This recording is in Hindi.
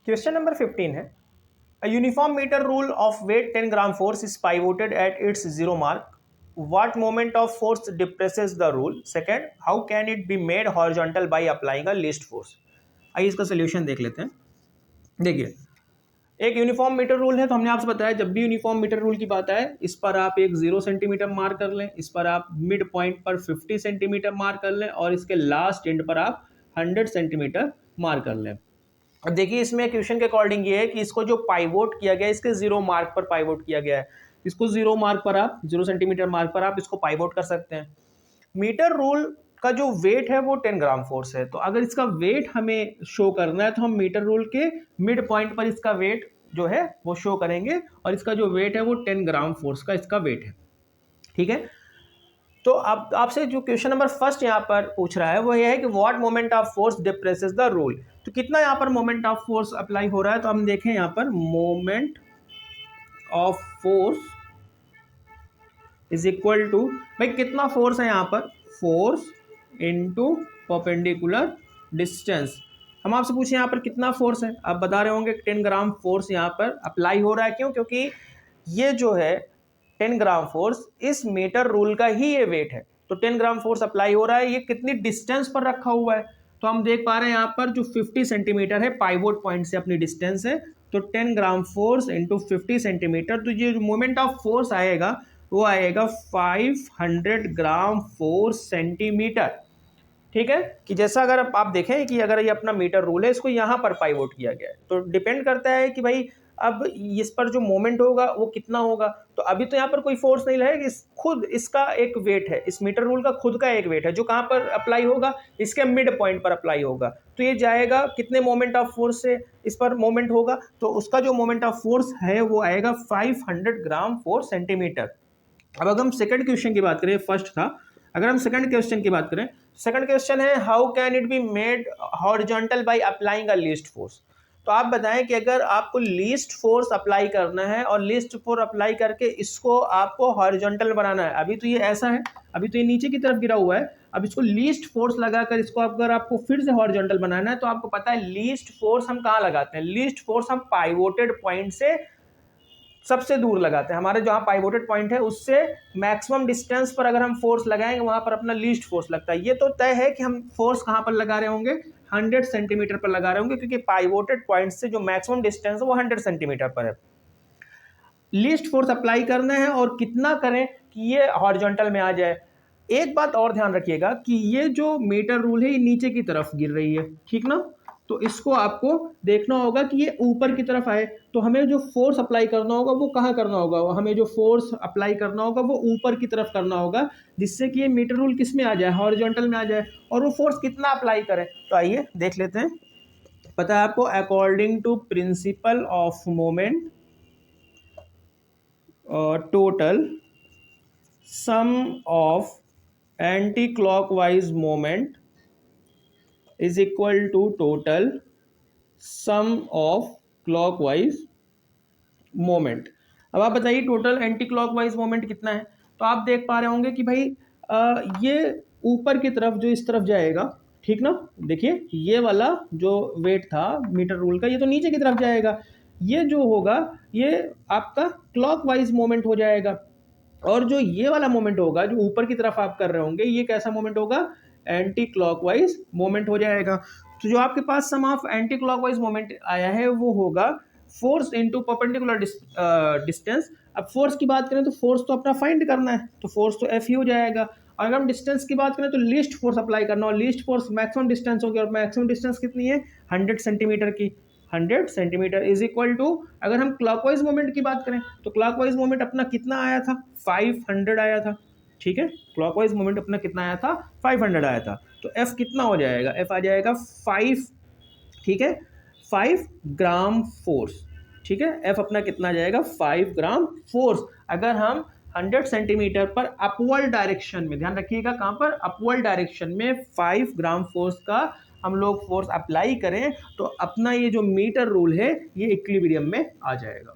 क्वेश्चन नंबर 15 है, a uniform meter rule of weight 10 gram force is pivoted at its zero mark. What moment of force depresses the rule? Second, how can it be made horizontal by applying a least force? आइए इसका सोल्यूशन देख लेते हैं। देखिए, एक यूनिफॉर्म मीटर रूल है, तो हमने आपसे बताया जब भी यूनिफॉर्म मीटर रूल की बात आए, इस पर आप एक 0 सेंटीमीटर मार्क कर लें, इस पर आप मिड पॉइंट पर 50 सेंटीमीटर मार्क कर लें और इसके लास्ट एंड पर आप 100 सेंटीमीटर मार्क कर लें। अब देखिए, इसमें क्वेश्चन के अकॉर्डिंग ये है कि इसको जो पाइवोट किया गया है, इसके 0 मार्क पर पाइवोट किया गया है। इसको 0 मार्क पर आप 0 सेंटीमीटर मार्क पर आप इसको पाइवोट कर सकते हैं। मीटर रूल का जो वेट है वो 10 ग्राम फोर्स है, तो अगर इसका वेट हमें शो करना है तो हम मीटर रूल के मिड पॉइंट पर इसका वेट जो है वो शो करेंगे और इसका जो वेट है वो 10 ग्राम फोर्स का इसका वेट है। ठीक है, तो अब आपसे जो क्वेश्चन नंबर फर्स्ट यहाँ पर पूछ रहा है वो ये है कि what moment of force depresses the rule. तो कितना यहाँ पर मोमेंट ऑफ फोर्स अप्लाई हो रहा है, तो हम देखें यहाँ पर moment of force is equal to, भाई कितना फोर्स है यहाँ पर, फोर्स इनटू परपेंडिकुलर डिस्टेंस। हम आपसे पूछे यहाँ पर कितना फोर्स है, आप बता रहे होंगे 10 ग्राम फोर्स यहाँ पर अप्लाई हो रहा है। क्यों? क्योंकि ये जो है 10 ग्राम फोर्स इस मीटर रूल का ही ये वेट है, तो 10 ग्राम फोर्स अप्लाई हो रहा है। ये कितनी डिस्टेंस पर रखा हुआ है, तो हम देख पा रहे हैं यहाँ पर जो 50 सेंटीमीटर है पाइवोट पॉइंट से अपनी डिस्टेंस है, तो 10 ग्राम फोर्स इंटू 50 सेंटीमीटर, तो ये मोमेंट ऑफ फोर्स आएगा वो आएगा 500 ग्राम फोर्स सेंटीमीटर। ठीक है, कि जैसा अगर आप देखें कि अगर ये अपना मीटर रूल है, इसको यहाँ पर पाइवोट किया गया है, तो डिपेंड करता है कि भाई अब इस पर जो मोमेंट होगा वो कितना होगा। तो अभी तो यहाँ पर कोई फोर्स नहीं लगेगा, खुद इसका एक वेट है, इस मीटर रूल का खुद का एक वेट है जो कहाँ पर अप्लाई होगा, इसके मिड पॉइंट पर अप्लाई होगा। तो ये जाएगा कितने मोमेंट ऑफ फोर्स से इस पर मोमेंट होगा, तो उसका जो मोमेंट ऑफ फोर्स है वो आएगा 500 ग्राम फोर्स सेंटीमीटर। अब अगर हम सेकंड क्वेश्चन की बात करें, फर्स्ट था, अगर हम सेकंड क्वेश्चन की बात करें, सेकंड क्वेश्चन है how can it be made horizontal by applying a least force. तो आप बताएं कि अगर आपको लीस्ट फोर्स अप्लाई करना है और लीस्ट फोर्स अप्लाई करके इसको आपको हॉरिजॉन्टल बनाना है, अभी तो ये ऐसा है, अभी तो ये नीचे की तरफ गिरा हुआ है, अब इसको लीस्ट फोर्स लगाकर इसको अगर आपको फिर से हॉरिजॉन्टल बनाना है, तो आपको पता है लीस्ट फोर्स हम कहाँ लगाते हैं, लीस्ट फोर्स हम पाइवोटेड पॉइंट से सबसे दूर लगाते हैं। हमारे जहाँ पाइवोटेड पॉइंट है उससे मैक्सिमम डिस्टेंस पर अगर हम फोर्स लगाएंगे वहाँ पर अपना लीस्ट फोर्स लगता है। ये तो तय है कि हम फोर्स कहाँ पर लगा रहे होंगे, 100 सेंटीमीटर पर लगा रहे होंगे, क्योंकि पाइवोटेड पॉइंट से जो मैक्सिमम डिस्टेंस है वो 100 सेंटीमीटर पर है। लीस्ट फोर्स अप्लाई करना है और कितना करें कि ये हॉरिजॉन्टल में आ जाए। एक बात और ध्यान रखिएगा कि ये जो मीटर रूल है ये नीचे की तरफ गिर रही है, ठीक ना, तो इसको आपको देखना होगा कि ये ऊपर की तरफ आए, तो हमें जो फोर्स अप्लाई करना होगा वो कहाँ करना होगा, हमें जो फोर्स अप्लाई करना होगा वो ऊपर की तरफ करना होगा, जिससे कि ये मीटर रूल किस में आ जाए, हॉरिजॉन्टल में आ जाए। और वो फोर्स कितना अप्लाई करें, तो आइए देख लेते हैं। पता है आपको, according to principle of moment total sum of anti clockwise moment is equal to total sum of clockwise moment। अब आप बताइए टोटल एंटी क्लॉकवाइज मोमेंट कितना है, तो आप देख पा रहे होंगे कि भाई ये ऊपर की तरफ जो इस तरफ जाएगा, ठीक ना, देखिए ये वाला जो वेट था मीटर रूल का ये तो नीचे की तरफ जाएगा, ये जो होगा ये आपका क्लॉकवाइज मोमेंट हो जाएगा, और जो ये वाला मोमेंट होगा जो ऊपर की तरफ आप कर रहे होंगे ये कैसा मोमेंट होगा, एंटी क्लॉकवाइज मोमेंट हो जाएगा। तो जो आपके पास सम ऑफ एंटी क्लॉकवाइज मोमेंट आया है वो होगा फोर्स इनटू परपेंडिकुलर डिस्टेंस। अब फोर्स की बात करें तो फोर्स तो अपना फाइंड करना है, तो फोर्स तो एफ ही हो जाएगा, और अगर हम डिस्टेंस की बात करें तो लीस्ट फोर्स अप्लाई करना, और लीस्ट फोर्स मैक्सिमम डिस्टेंस होगी, और मैक्सिमम डिस्टेंस कितनी है 100 सेंटीमीटर की, 100 सेंटीमीटर इज इक्वल टू, अगर हम क्लॉकवाइज मोमेंट की बात करें तो क्लॉकवाइज मोमेंट अपना कितना आया था, 500 आया था। ठीक है, क्लॉकवाइज मोमेंट अपना कितना आया था, 500 आया था, तो एफ कितना हो जाएगा, एफ आ जाएगा 5, ठीक है, 5 ग्राम फोर्स। ठीक है, एफ अपना कितना आ जाएगा, 5 ग्राम फोर्स, अगर हम 100 सेंटीमीटर पर अपवर्ड डायरेक्शन में, ध्यान रखिएगा कहाँ पर, अपवर्ड डायरेक्शन में 5 ग्राम फोर्स का हम लोग फोर्स अप्लाई करें, तो अपना ये जो मीटर रूल है ये इक्विलिब्रियम में आ जाएगा।